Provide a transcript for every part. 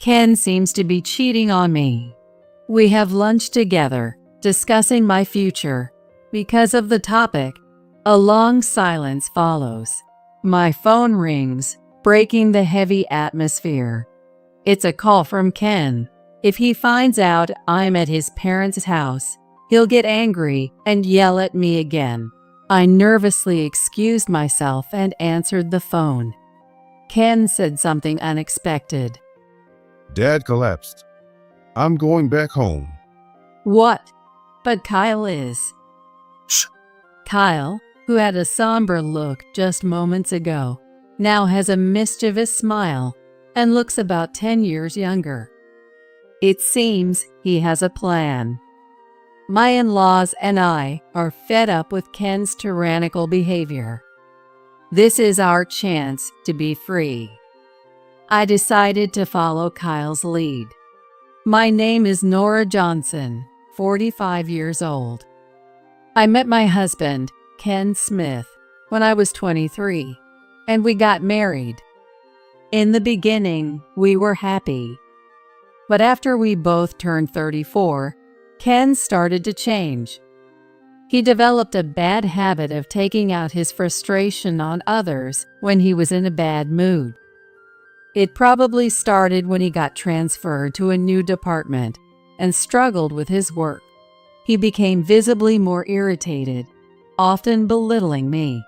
Ken seems to be cheating on me. We have lunch together, discussing my future. Because of the topic, a long silence follows. My phone rings, breaking the heavy atmosphere. It's a call from Ken. If he finds out I'm at his parents' house, he'll get angry and yell at me again. I nervously excused myself and answered the phone. Ken said something unexpected. Dad collapsed. I'm going back home. What? But Kyle is. Shh. Kyle, who had a somber look just moments ago, now has a mischievous smile and looks about 10 years younger. It seems he has a plan. My in-laws and I are fed up with Ken's tyrannical behavior. This is our chance to be free. I decided to follow Kyle's lead. My name is Nora Johnson, 45 years old. I met my husband, Ken Smith, when I was 23, and we got married. In the beginning, we were happy. But after we both turned 34, Ken started to change. He developed a bad habit of taking out his frustration on others when he was in a bad mood. It probably started when he got transferred to a new department and struggled with his work. He became visibly more irritated, often belittling me.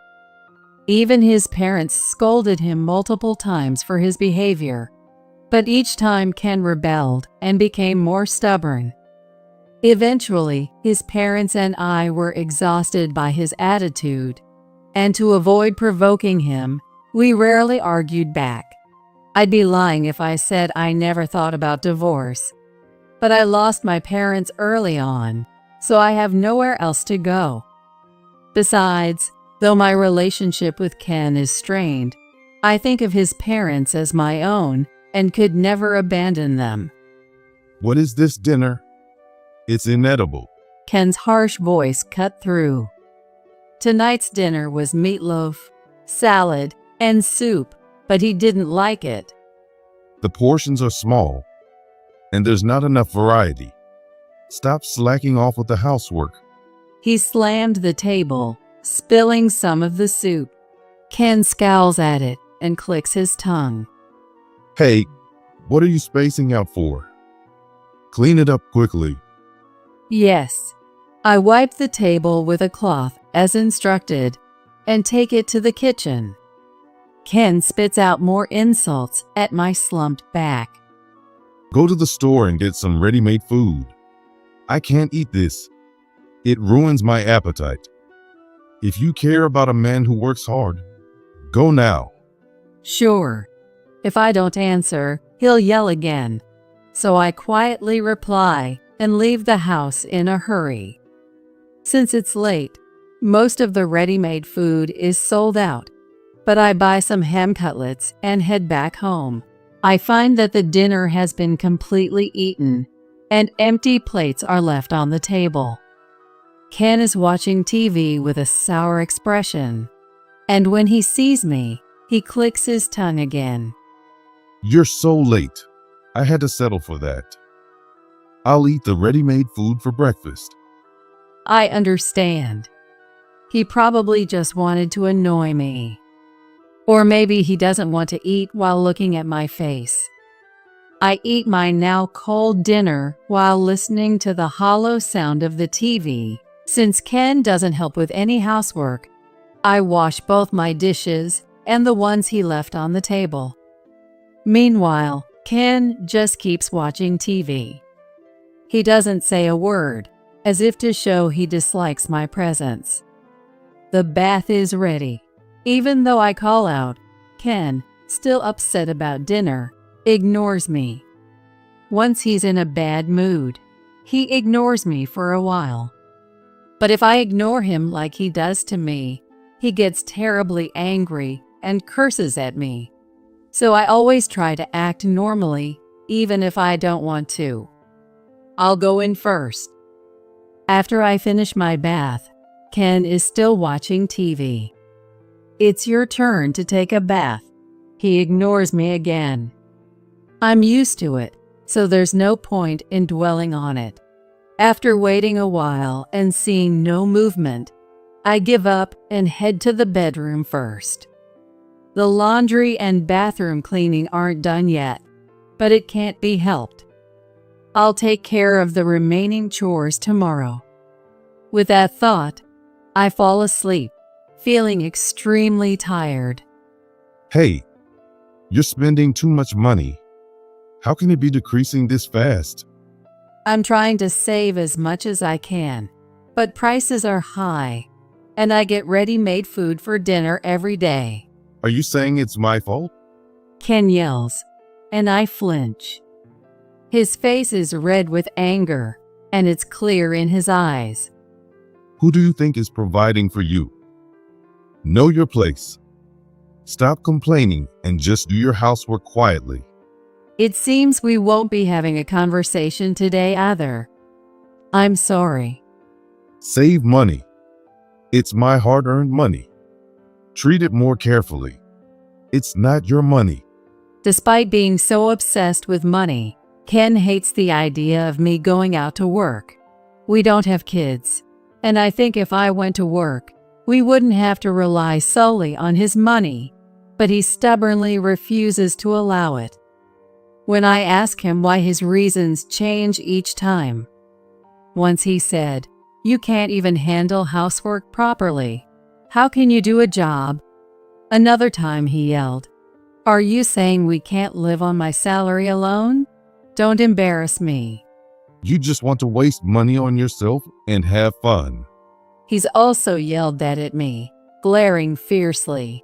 Even his parents scolded him multiple times for his behavior, but each time Ken rebelled and became more stubborn. Eventually, his parents and I were exhausted by his attitude, and to avoid provoking him, we rarely argued back. I'd be lying if I said I never thought about divorce, but I lost my parents early on, so I have nowhere else to go. Besides, though my relationship with Ken is strained, I think of his parents as my own and could never abandon them. What is this dinner? It's inedible. Ken's harsh voice cut through. Tonight's dinner was meatloaf, salad, and soup, but he didn't like it. The portions are small, and there's not enough variety. Stop slacking off with the housework. He slammed the table, spilling some of the soup. Ken scowls at it and clicks his tongue. Hey, what are you spacing out for? Clean it up quickly. Yes. I wipe the table with a cloth as instructed and take it to the kitchen. Ken spits out more insults at my slumped back. Go to the store and get some ready-made food. I can't eat this. It ruins my appetite. If you care about a man who works hard, go now. Sure. If I don't answer, he'll yell again. So I quietly reply and leave the house in a hurry. Since it's late, most of the ready-made food is sold out, but I buy some ham cutlets and head back home. I find that the dinner has been completely eaten and empty plates are left on the table. Ken is watching TV with a sour expression, and when he sees me, he clicks his tongue again. You're so late. I had to settle for that. I'll eat the ready-made food for breakfast. I understand. He probably just wanted to annoy me. Or maybe he doesn't want to eat while looking at my face. I eat my now cold dinner while listening to the hollow sound of the TV. Since Ken doesn't help with any housework, I wash both my dishes and the ones he left on the table. Meanwhile, Ken just keeps watching TV. He doesn't say a word, as if to show he dislikes my presence. The bath is ready. Even though I call out, Ken, still upset about dinner, ignores me. Once he's in a bad mood, he ignores me for a while. But if I ignore him like he does to me, he gets terribly angry and curses at me. So I always try to act normally, even if I don't want to. I'll go in first. After I finish my bath, Ken is still watching TV. It's your turn to take a bath. He ignores me again. I'm used to it, so there's no point in dwelling on it. After waiting a while and seeing no movement, I give up and head to the bedroom first. The laundry and bathroom cleaning aren't done yet, but it can't be helped. I'll take care of the remaining chores tomorrow. With that thought, I fall asleep, feeling extremely tired. Hey, you're spending too much money. How can it be decreasing this fast? I'm trying to save as much as I can, but prices are high, and I get ready-made food for dinner every day. Are you saying it's my fault? Ken yells, and I flinch. His face is red with anger, and it's clear in his eyes. Who do you think is providing for you? Know your place. Stop complaining and just do your housework quietly. It seems we won't be having a conversation today either. I'm sorry. Save money. It's my hard-earned money. Treat it more carefully. It's not your money. Despite being so obsessed with money, Ken hates the idea of me going out to work. We don't have kids, and I think if I went to work, we wouldn't have to rely solely on his money, but he stubbornly refuses to allow it. When I ask him why his reasons change each time. Once he said, "You can't even handle housework properly. How can you do a job?" Another time he yelled, "Are you saying we can't live on my salary alone? Don't embarrass me." You just want to waste money on yourself and have fun. He's also yelled that at me, glaring fiercely.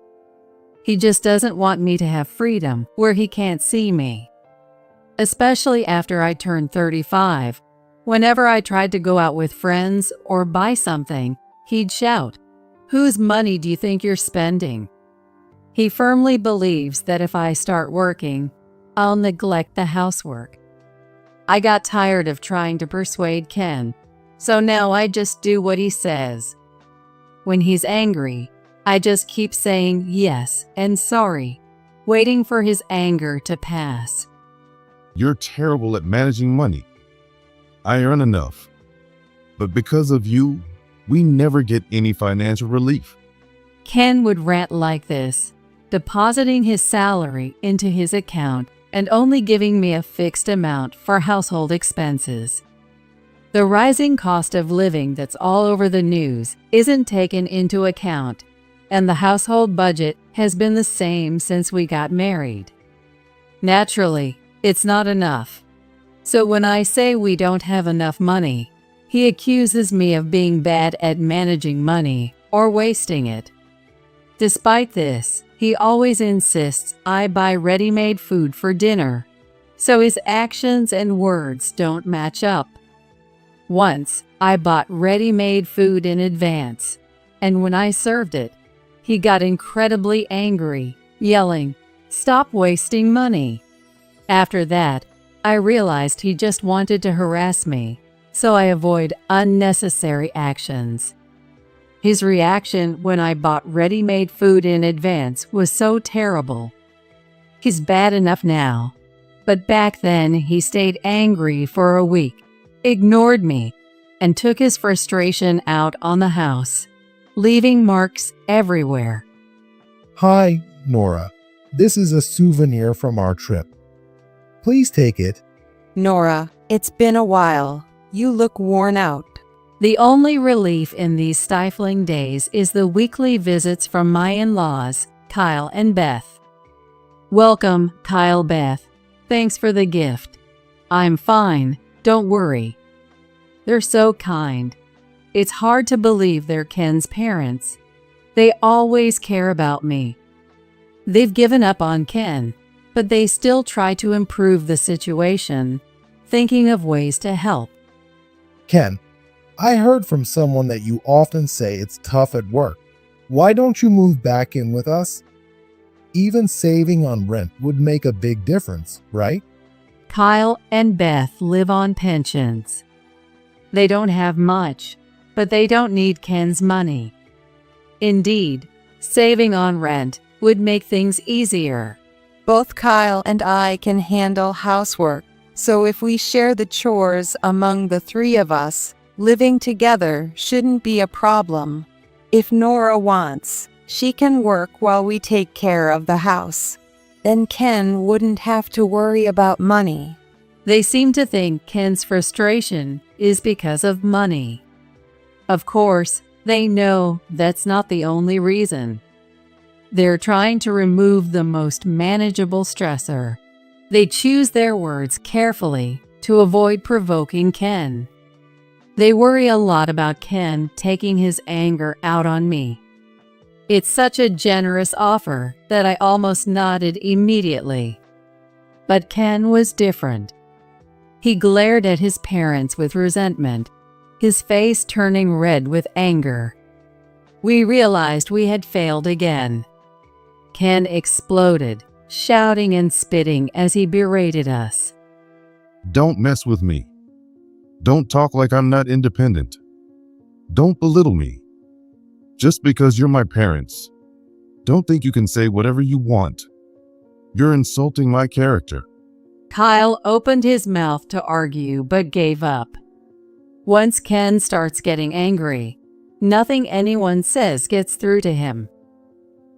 He just doesn't want me to have freedom where he can't see me. Especially after I turned 35, whenever I tried to go out with friends or buy something, he'd shout, "Whose money do you think you're spending?" He firmly believes that if I start working, I'll neglect the housework. I got tired of trying to persuade Ken, so now I just do what he says. When he's angry, I just keep saying yes and sorry, waiting for his anger to pass. You're terrible at managing money. I earn enough. But because of you, we never get any financial relief. Ken would rant like this, depositing his salary into his account and only giving me a fixed amount for household expenses. The rising cost of living that's all over the news isn't taken into account, and the household budget has been the same since we got married. Naturally, it's not enough. So when I say we don't have enough money, he accuses me of being bad at managing money or wasting it. Despite this, he always insists I buy ready-made food for dinner, so his actions and words don't match up. Once, I bought ready-made food in advance, and when I served it, he got incredibly angry, yelling, "Stop wasting money." After that, I realized he just wanted to harass me, so I avoid unnecessary actions. His reaction when I bought ready-made food in advance was so terrible. He's bad enough now, but back then he stayed angry for a week, ignored me, and took his frustration out on the house, leaving marks everywhere. Hi, Nora. This is a souvenir from our trip. Please take it. Nora, it's been a while. You look worn out. The only relief in these stifling days is the weekly visits from my in-laws, Kyle and Beth. Welcome, Kyle, Beth. Thanks for the gift. I'm fine, don't worry. They're so kind. It's hard to believe they're Ken's parents. They always care about me. They've given up on Ken, but they still try to improve the situation, thinking of ways to help. Ken, I heard from someone that you often say it's tough at work. Why don't you move back in with us? Even saving on rent would make a big difference, right? Kyle and Beth live on pensions. They don't have much, but they don't need Ken's money. Indeed, saving on rent would make things easier. Both Kyle and I can handle housework, so if we share the chores among the three of us, living together shouldn't be a problem. If Nora wants, she can work while we take care of the house. Then Ken wouldn't have to worry about money. They seem to think Ken's frustration is because of money. Of course, they know that's not the only reason. They're trying to remove the most manageable stressor. They choose their words carefully to avoid provoking Ken. They worry a lot about Ken taking his anger out on me. It's such a generous offer that I almost nodded immediately. But Ken was different. He glared at his parents with resentment, his face turning red with anger. We realized we had failed again. Ken exploded, shouting and spitting as he berated us. Don't mess with me. Don't talk like I'm not independent. Don't belittle me. Just because you're my parents, don't think you can say whatever you want. You're insulting my character. Kyle opened his mouth to argue but gave up. Once Ken starts getting angry, nothing anyone says gets through to him.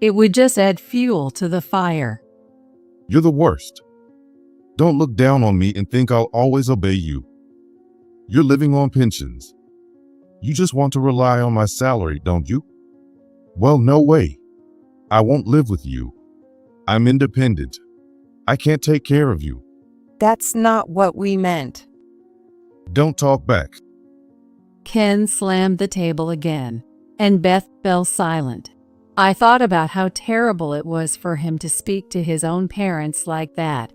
It would just add fuel to the fire. You're the worst. Don't look down on me and think I'll always obey you. You're living on pensions. You just want to rely on my salary, don't you? Well, no way. I won't live with you. I'm independent. I can't take care of you. That's not what we meant. Don't talk back. Ken slammed the table again, and Beth fell silent. I thought about how terrible it was for him to speak to his own parents like that,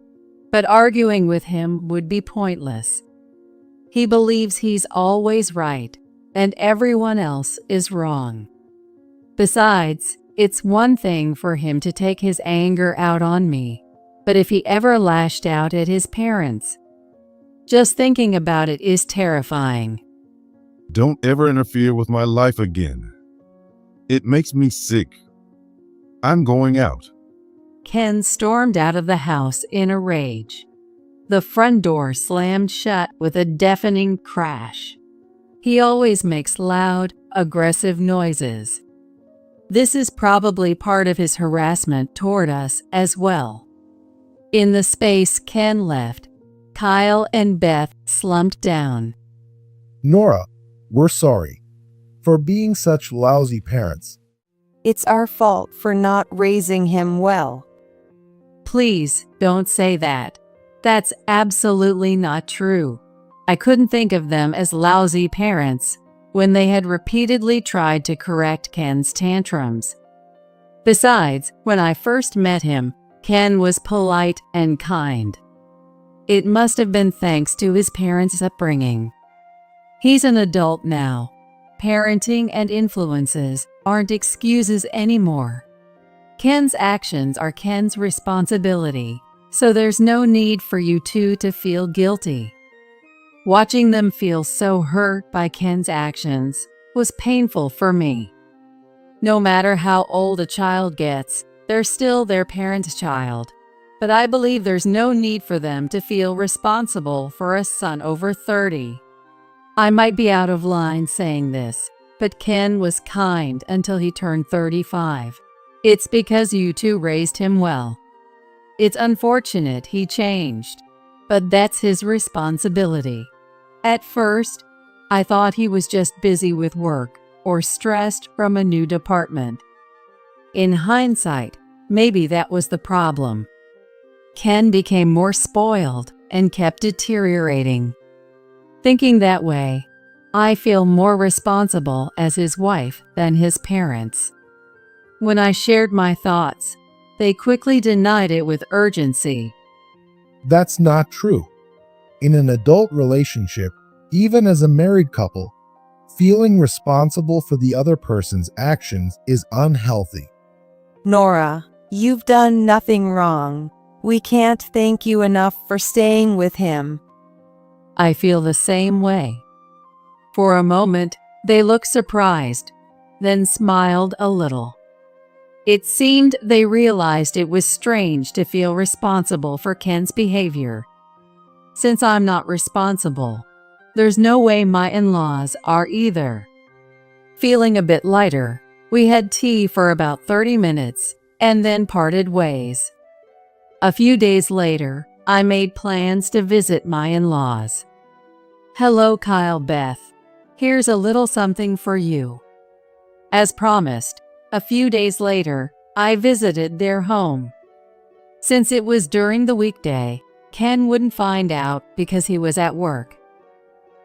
but arguing with him would be pointless. He believes he's always right, and everyone else is wrong. Besides, it's one thing for him to take his anger out on me, but if he ever lashed out at his parents, just thinking about it is terrifying. Don't ever interfere with my life again. It makes me sick. I'm going out. Ken stormed out of the house in a rage. The front door slammed shut with a deafening crash. He always makes loud, aggressive noises. This is probably part of his harassment toward us as well. In the space Ken left, Kyle and Beth slumped down. Nora, we're sorry for being such lousy parents. It's our fault for not raising him well. Please don't say that. That's absolutely not true. I couldn't think of them as lousy parents when they had repeatedly tried to correct Ken's tantrums. Besides, when I first met him, Ken was polite and kind. It must have been thanks to his parents' upbringing. He's an adult now. Parenting and influences aren't excuses anymore. Ken's actions are Ken's responsibility, so there's no need for you two to feel guilty. Watching them feel so hurt by Ken's actions was painful for me. No matter how old a child gets, they're still their parent's child. But I believe there's no need for them to feel responsible for a son over 30. I might be out of line saying this, but Ken was kind until he turned 35. It's because you two raised him well. It's unfortunate he changed, but that's his responsibility. At first, I thought he was just busy with work or stressed from a new department. In hindsight, maybe that was the problem. Ken became more spoiled and kept deteriorating. Thinking that way, I feel more responsible as his wife than his parents. When I shared my thoughts, they quickly denied it with urgency. That's not true. In an adult relationship, even as a married couple, feeling responsible for the other person's actions is unhealthy. Nora, you've done nothing wrong. We can't thank you enough for staying with him. I feel the same way. For a moment, they looked surprised, then smiled a little. It seemed they realized it was strange to feel responsible for Ken's behavior. Since I'm not responsible, there's no way my in-laws are either. Feeling a bit lighter, we had tea for about 30 minutes and then parted ways. A few days later, I made plans to visit my in-laws. "Hello, Kyle, Beth. Here's a little something for you." As promised, a few days later, I visited their home. Since it was during the weekday, Ken wouldn't find out because he was at work.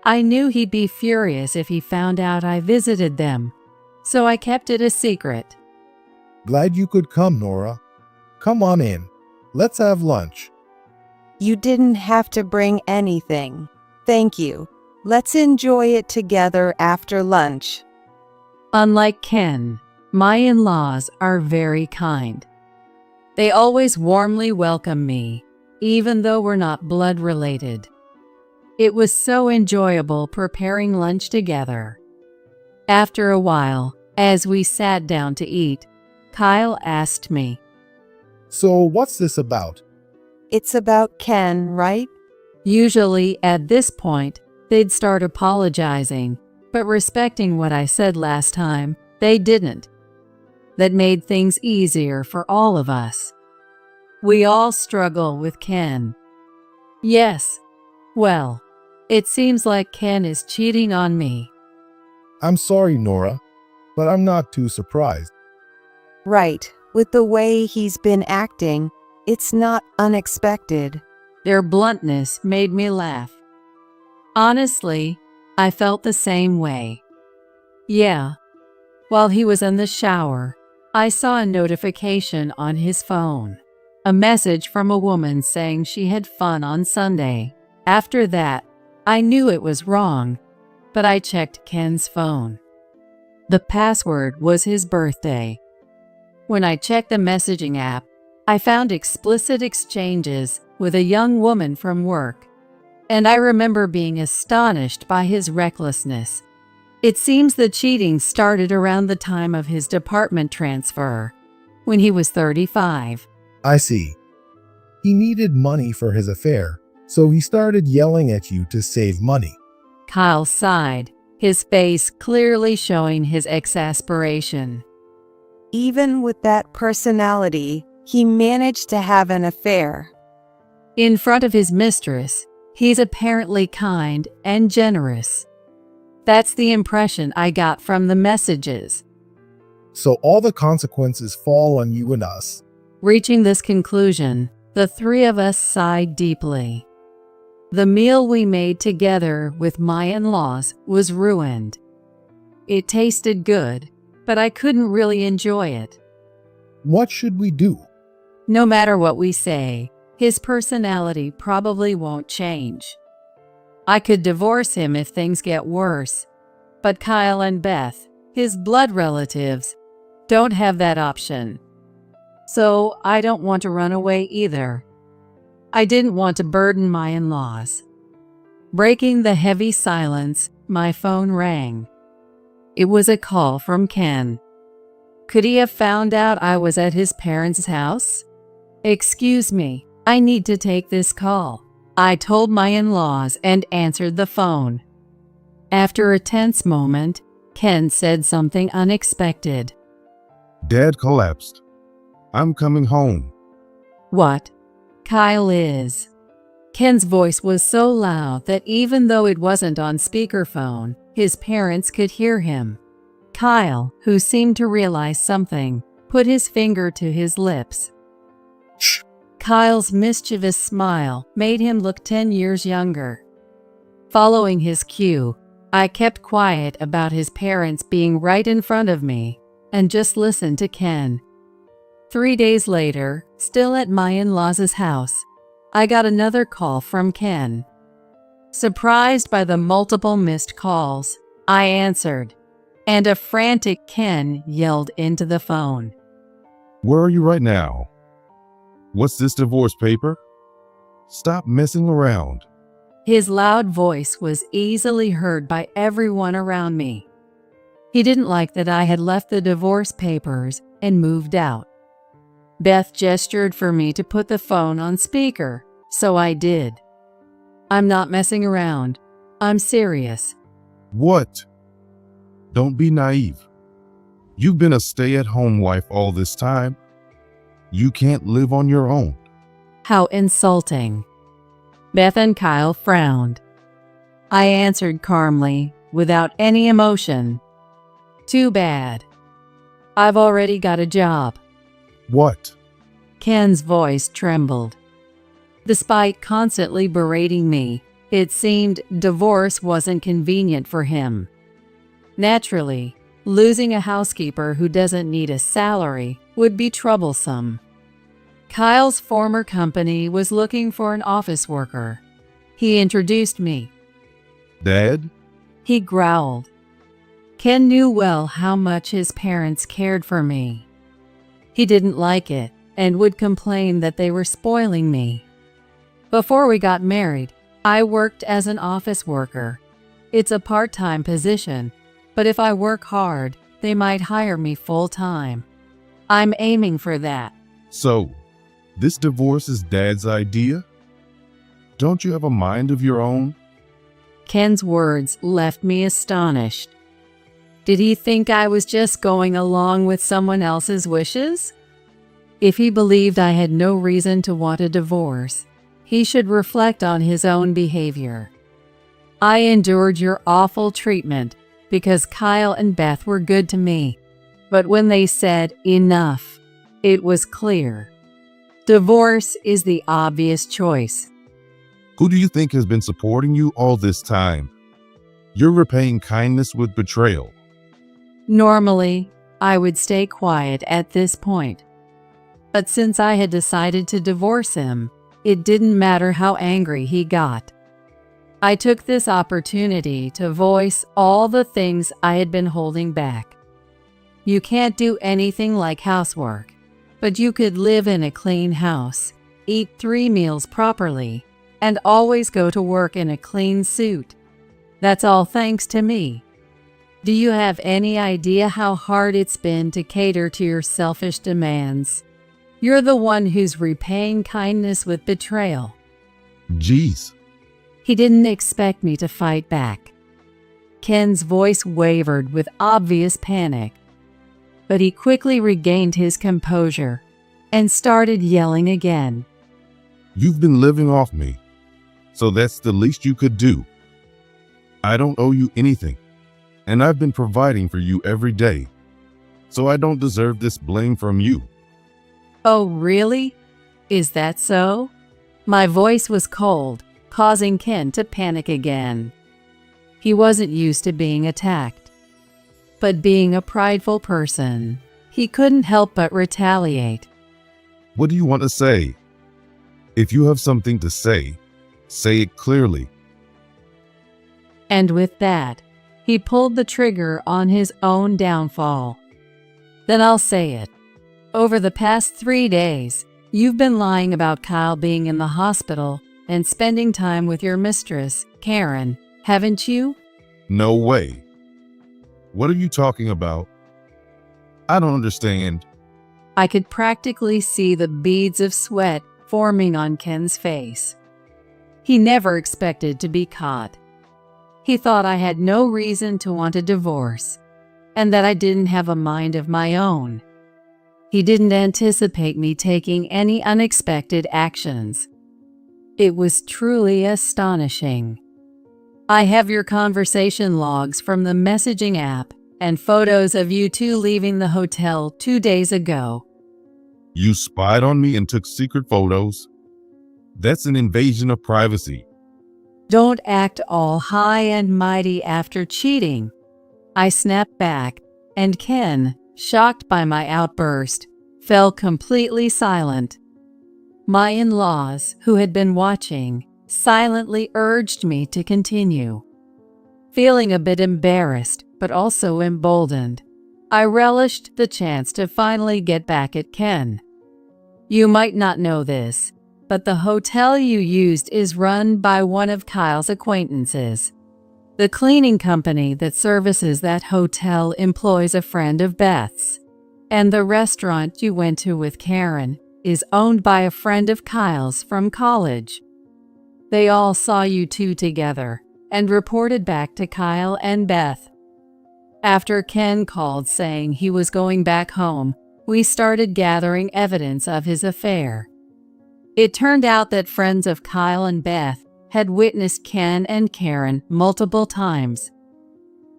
I knew he'd be furious if he found out I visited them, so I kept it a secret. Glad you could come, Nora. Come on in. Let's have lunch. You didn't have to bring anything. Thank you. Let's enjoy it together after lunch. Unlike Ken, my in-laws are very kind. They always warmly welcome me, even though we're not blood related. It was so enjoyable preparing lunch together. After a while, as we sat down to eat, Kyle asked me, So what's this about? It's about Ken, right? Usually at this point, they'd start apologizing, but respecting what I said last time, they didn't. That made things easier for all of us. We all struggle with Ken. Yes. Well, it seems like Ken is cheating on me. I'm sorry, Nora, but I'm not too surprised. Right. With the way he's been acting, it's not unexpected. Their bluntness made me laugh. Honestly, I felt the same way. Yeah. While he was in the shower, I saw a notification on his phone. A message from a woman saying she had fun on Sunday. After that, I knew it was wrong, but I checked Ken's phone. The password was his birthday. When I checked the messaging app, I found explicit exchanges with a young woman from work, and I remember being astonished by his recklessness. It seems the cheating started around the time of his department transfer, when he was 35. I see. He needed money for his affair, so he started yelling at you to save money. Kyle sighed, his face clearly showing his exasperation. Even with that personality, he managed to have an affair. In front of his mistress, he's apparently kind and generous. That's the impression I got from the messages. So all the consequences fall on you and us. Reaching this conclusion, the three of us sighed deeply. The meal we made together with my in-laws was ruined. It tasted good, but I couldn't really enjoy it. What should we do? No matter what we say, his personality probably won't change. I could divorce him if things get worse, but Kyle and Beth, his blood relatives, don't have that option. So I don't want to run away either. I didn't want to burden my in-laws. Breaking the heavy silence, my phone rang. It was a call from Ken. Could he have found out I was at his parents' house? "Excuse me, I need to take this call," I told my in-laws and answered the phone. After a tense moment, Ken said something unexpected. Dad collapsed. I'm coming home. "What?" "Kyle is." Ken's voice was so loud that even though it wasn't on speakerphone, his parents could hear him. Kyle, who seemed to realize something, put his finger to his lips. Shh. Kyle's mischievous smile made him look 10 years younger. Following his cue, I kept quiet about his parents being right in front of me and just listened to Ken. 3 days later, still at my in-laws' house, I got another call from Ken. Surprised by the multiple missed calls, I answered, and a frantic Ken yelled into the phone. Where are you right now? What's this divorce paper? Stop messing around. His loud voice was easily heard by everyone around me. He didn't like that I had left the divorce papers and moved out. Beth gestured for me to put the phone on speaker, so I did. I'm not messing around. I'm serious. What? Don't be naive. You've been a stay-at-home wife all this time. You can't live on your own. How insulting. Beth and Kyle frowned. I answered calmly, without any emotion. Too bad. I've already got a job. What? Ken's voice trembled. Despite constantly berating me, it seemed divorce wasn't convenient for him. Naturally, losing a housekeeper who doesn't need a salary would be troublesome. Kyle's former company was looking for an office worker. He introduced me. Dad? He growled. Ken knew well how much his parents cared for me. He didn't like it and would complain that they were spoiling me. Before we got married, I worked as an office worker. It's a part-time position, but if I work hard, they might hire me full-time. I'm aiming for that. So, this divorce is Dad's idea? Don't you have a mind of your own? Ken's words left me astonished. Did he think I was just going along with someone else's wishes? If he believed I had no reason to want a divorce, he should reflect on his own behavior. I endured your awful treatment because Kyle and Beth were good to me. But when they said enough, it was clear. Divorce is the obvious choice. Who do you think has been supporting you all this time? You're repaying kindness with betrayal. Normally, I would stay quiet at this point. But since I had decided to divorce him, it didn't matter how angry he got. I took this opportunity to voice all the things I had been holding back. You can't do anything like housework, but you could live in a clean house, eat 3 meals properly, and always go to work in a clean suit. That's all thanks to me. Do you have any idea how hard it's been to cater to your selfish demands? You're the one who's repaying kindness with betrayal. Jeez. He didn't expect me to fight back. Ken's voice wavered with obvious panic, but he quickly regained his composure and started yelling again. You've been living off me, so that's the least you could do. I don't owe you anything, and I've been providing for you every day, so I don't deserve this blame from you. Oh, really? Is that so? My voice was cold, causing Ken to panic again. He wasn't used to being attacked. But being a prideful person, he couldn't help but retaliate. What do you want to say? If you have something to say it clearly. And with that, he pulled the trigger on his own downfall. Then I'll say it. Over the past 3 days, you've been lying about Kyle being in the hospital and spending time with your mistress, Karen, haven't you? No way. What are you talking about? I don't understand. I could practically see the beads of sweat forming on Ken's face. He never expected to be caught. He thought I had no reason to want a divorce, and that I didn't have a mind of my own. He didn't anticipate me taking any unexpected actions. It was truly astonishing. I have your conversation logs from the messaging app and photos of you two leaving the hotel 2 days ago. You spied on me and took secret photos? That's an invasion of privacy. Don't act all high and mighty after cheating. I snapped back, and Ken, shocked by my outburst, fell completely silent. My in-laws, who had been watching, silently urged me to continue. Feeling a bit embarrassed, but also emboldened, I relished the chance to finally get back at Ken. You might not know this, but the hotel you used is run by one of Kyle's acquaintances. The cleaning company that services that hotel employs a friend of Beth's, And the restaurant you went to with Karen is owned by a friend of Kyle's from college. They all saw you two together and reported back to Kyle and Beth. After Ken called saying he was going back home, we started gathering evidence of his affair. It turned out that friends of Kyle and Beth had witnessed Ken and Karen multiple times.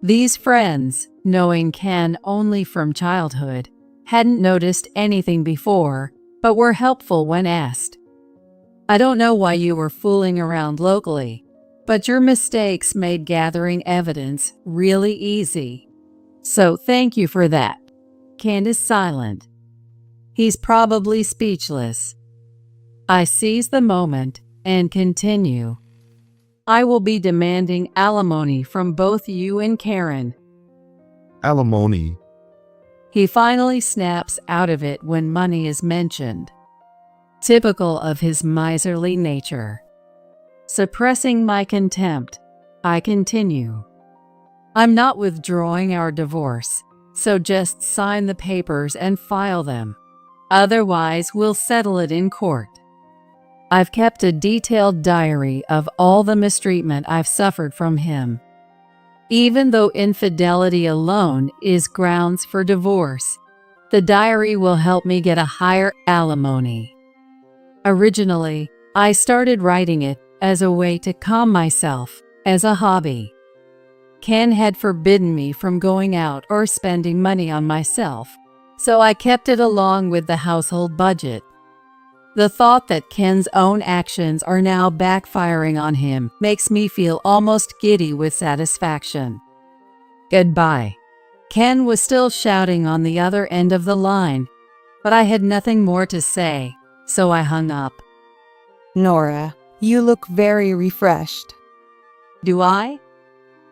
These friends, knowing Ken only from childhood, hadn't noticed anything before, but were helpful when asked. I don't know why you were fooling around locally, but your mistakes made gathering evidence really easy. So thank you for that. Ken is silent. He's probably speechless. I seize the moment and continue. I will be demanding alimony from both you and Karen. Alimony? He finally snaps out of it when money is mentioned. Typical of his miserly nature. Suppressing my contempt, I continue. I'm not withdrawing our divorce, so just sign the papers and file them. Otherwise, we'll settle it in court. I've kept a detailed diary of all the mistreatment I've suffered from him. Even though infidelity alone is grounds for divorce, the diary will help me get a higher alimony. Originally, I started writing it as a way to calm myself, as a hobby. Ken had forbidden me from going out or spending money on myself, so I kept it along with the household budget. The thought that Ken's own actions are now backfiring on him makes me feel almost giddy with satisfaction. Goodbye. Ken was still shouting on the other end of the line, but I had nothing more to say, so I hung up. Nora, you look very refreshed. Do I?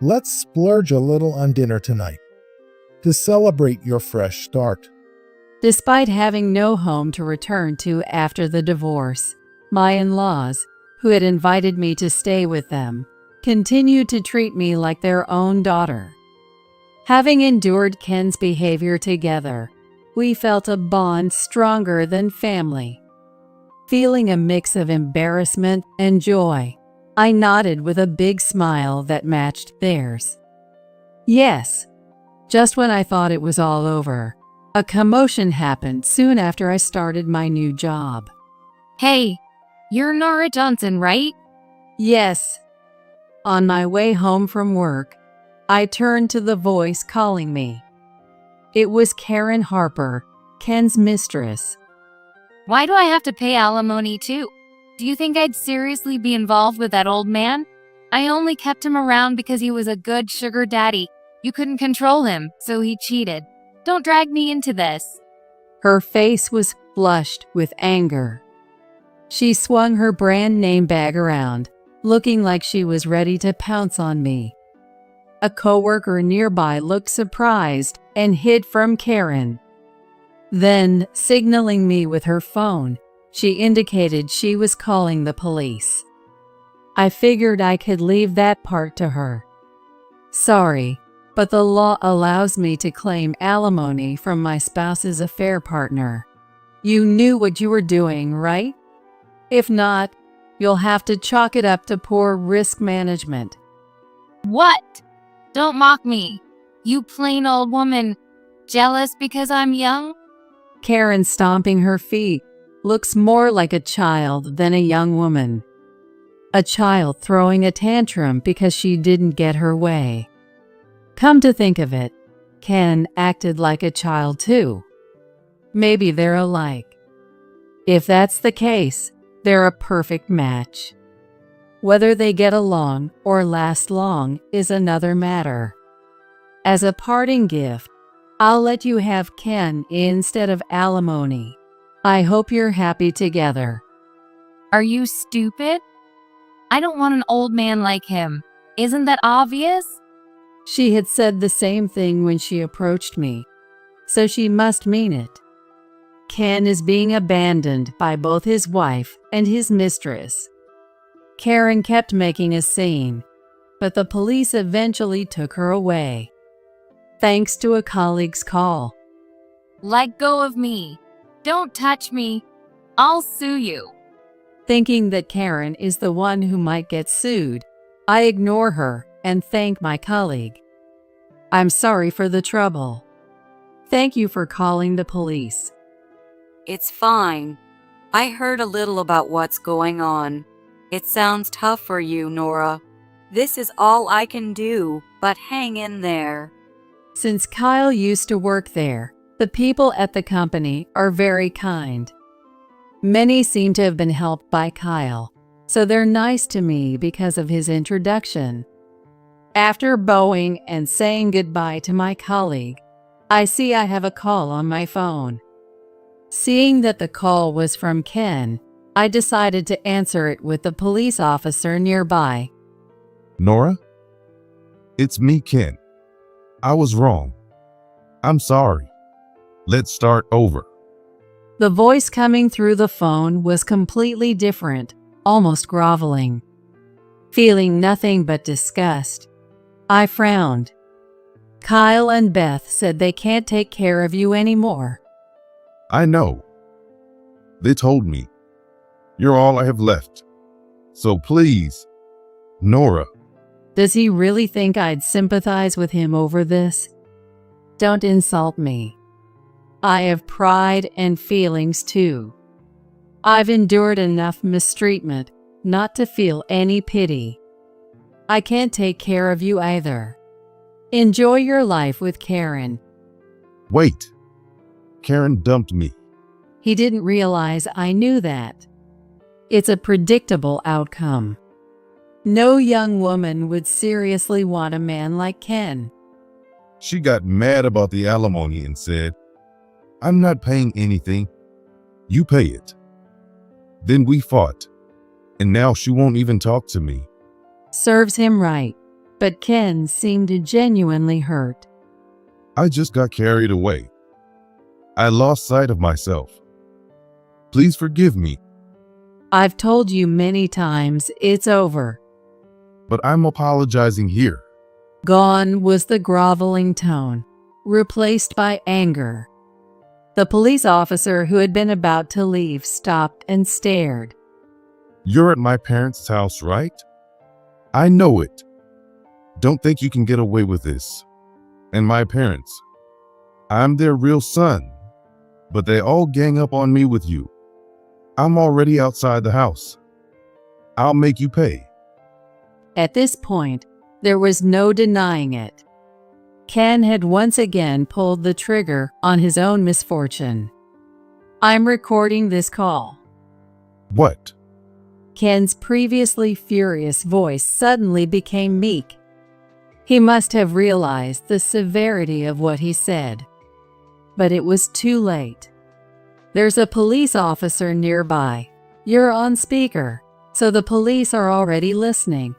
Let's splurge a little on dinner tonight to celebrate your fresh start. Despite having no home to return to after the divorce, my in-laws, who had invited me to stay with them, continued to treat me like their own daughter. Having endured Ken's behavior together, we felt a bond stronger than family. Feeling a mix of embarrassment and joy, I nodded with a big smile that matched theirs. Yes, just when I thought it was all over, a commotion happened soon after I started my new job. Hey, you're Nora Johnson, right? Yes. On my way home from work, I turned to the voice calling me. It was Karen Harper, Ken's mistress. Why do I have to pay alimony too? Do you think I'd seriously be involved with that old man? I only kept him around because he was a good sugar daddy. You couldn't control him, so he cheated. Don't drag me into this. Her face was flushed with anger. She swung her brand name bag around, looking like she was ready to pounce on me. A coworker nearby looked surprised and hid from Karen. Then, signaling me with her phone, she indicated she was calling the police. I figured I could leave that part to her. Sorry, but the law allows me to claim alimony from my spouse's affair partner. You knew what you were doing, right? If not, you'll have to chalk it up to poor risk management. What? Don't mock me. You plain old woman. Jealous because I'm young? Karen, stomping her feet, looks more like a child than a young woman. A child throwing a tantrum because she didn't get her way. Come to think of it, Ken acted like a child too. Maybe they're alike. If that's the case, they're a perfect match. Whether they get along or last long is another matter. As a parting gift, I'll let you have Ken instead of alimony. I hope you're happy together. Are you stupid? I don't want an old man like him. Isn't that obvious? She had said the same thing when she approached me, so she must mean it. Ken is being abandoned by both his wife and his mistress. Karen kept making a scene, but the police eventually took her away, thanks to a colleague's call. Let go of me. Don't touch me. I'll sue you. Thinking that Karen is the one who might get sued, I ignore her and thank my colleague. I'm sorry for the trouble. Thank you for calling the police. It's fine. I heard a little about what's going on. It sounds tough for you, Nora. This is all I can do, but hang in there. Since Kyle used to work there, the people at the company are very kind. Many seem to have been helped by Kyle, so they're nice to me because of his introduction. After bowing and saying goodbye to my colleague, I see I have a call on my phone. Seeing that the call was from Ken, I decided to answer it with the police officer nearby. Nora? It's me, Ken. I was wrong. I'm sorry. Let's start over. The voice coming through the phone was completely different, almost groveling. Feeling nothing but disgust, I frowned. Kyle and Beth said they can't take care of you anymore. I know. They told me. You're all I have left. So please, Nora. Does he really think I'd sympathize with him over this? Don't insult me. I have pride and feelings too. I've endured enough mistreatment not to feel any pity. I can't take care of you either. Enjoy your life with Karen. Wait. Karen dumped me. He didn't realize I knew that. It's a predictable outcome. No young woman would seriously want a man like Ken. She got mad about the alimony and said, I'm not paying anything. You pay it. Then we fought, and now she won't even talk to me. Serves him right, but Ken seemed genuinely hurt. I just got carried away. I lost sight of myself. Please forgive me. I've told you many times it's over. But I'm apologizing here. Gone was the groveling tone, replaced by anger. The police officer who had been about to leave stopped and stared. You're at my parents' house, right? I know it. Don't think you can get away with this. And my parents. I'm their real son. But they all gang up on me with you. I'm already outside the house. I'll make you pay. At this point, there was no denying it. Ken had once again pulled the trigger on his own misfortune. I'm recording this call. What? Ken's previously furious voice suddenly became meek. He must have realized the severity of what he said. But it was too late. There's a police officer nearby. You're on speaker, so the police are already listening.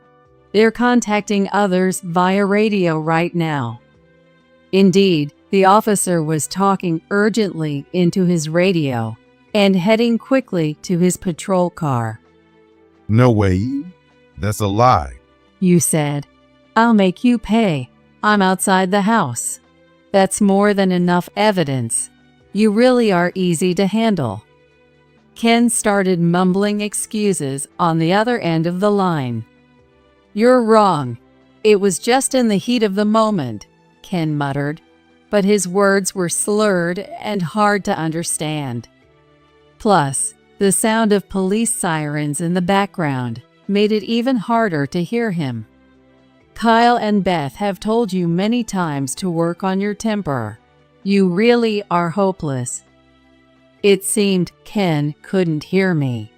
They're contacting others via radio right now. Indeed, the officer was talking urgently into his radio and heading quickly to his patrol car. No way. That's a lie. You said, I'll make you pay. I'm outside the house. That's more than enough evidence. You really are easy to handle. Ken started mumbling excuses on the other end of the line. You're wrong. It was just in the heat of the moment, Ken muttered, but his words were slurred and hard to understand. Plus, the sound of police sirens in the background made it even harder to hear him. Kyle and Beth have told you many times to work on your temper. You really are hopeless. It seemed Ken couldn't hear me.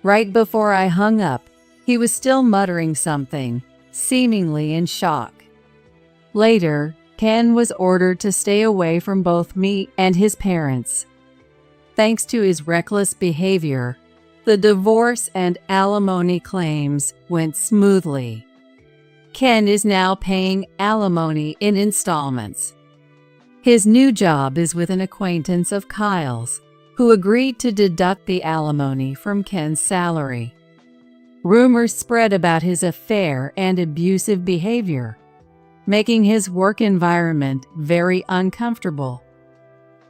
Right before I hung up, he was still muttering something, seemingly in shock. Later, Ken was ordered to stay away from both me and his parents. Thanks to his reckless behavior, the divorce and alimony claims went smoothly. Ken is now paying alimony in installments. His new job is with an acquaintance of Kyle's, who agreed to deduct the alimony from Ken's salary. Rumors spread about his affair and abusive behavior, making his work environment very uncomfortable.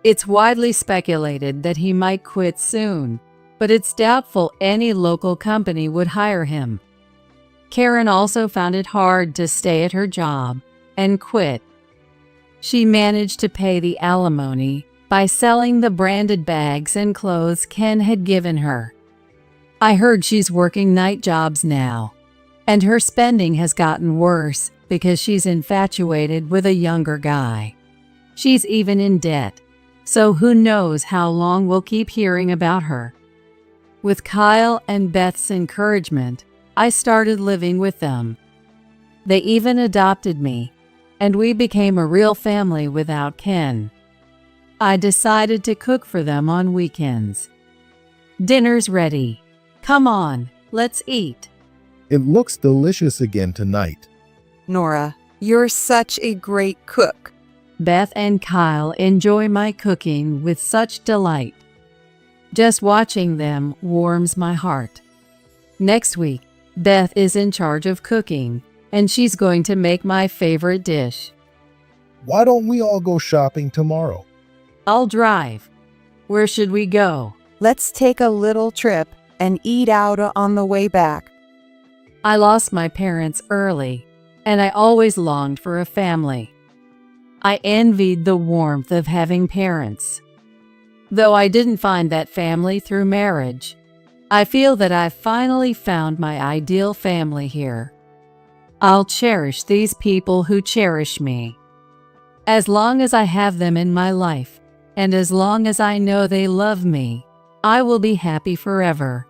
It's widely speculated that he might quit soon, but it's doubtful any local company would hire him. Karen also found it hard to stay at her job and quit. She managed to pay the alimony by selling the branded bags and clothes Ken had given her. I heard she's working night jobs now, and her spending has gotten worse because she's infatuated with a younger guy. She's even in debt, so who knows how long we'll keep hearing about her. With Kyle and Beth's encouragement, I started living with them. They even adopted me, and we became a real family without Ken. I decided to cook for them on weekends. Dinner's ready. Come on, let's eat. It looks delicious again tonight. Nora, you're such a great cook. Beth and Kyle enjoy my cooking with such delight. Just watching them warms my heart. Next week, Beth is in charge of cooking, and she's going to make my favorite dish. Why don't we all go shopping tomorrow? I'll drive. Where should we go? Let's take a little trip and eat out on the way back. I lost my parents early, and I always longed for a family. I envied the warmth of having parents. Though I didn't find that family through marriage, I feel that I've finally found my ideal family here. I'll cherish these people who cherish me. As long as I have them in my life, and as long as I know they love me, I will be happy forever.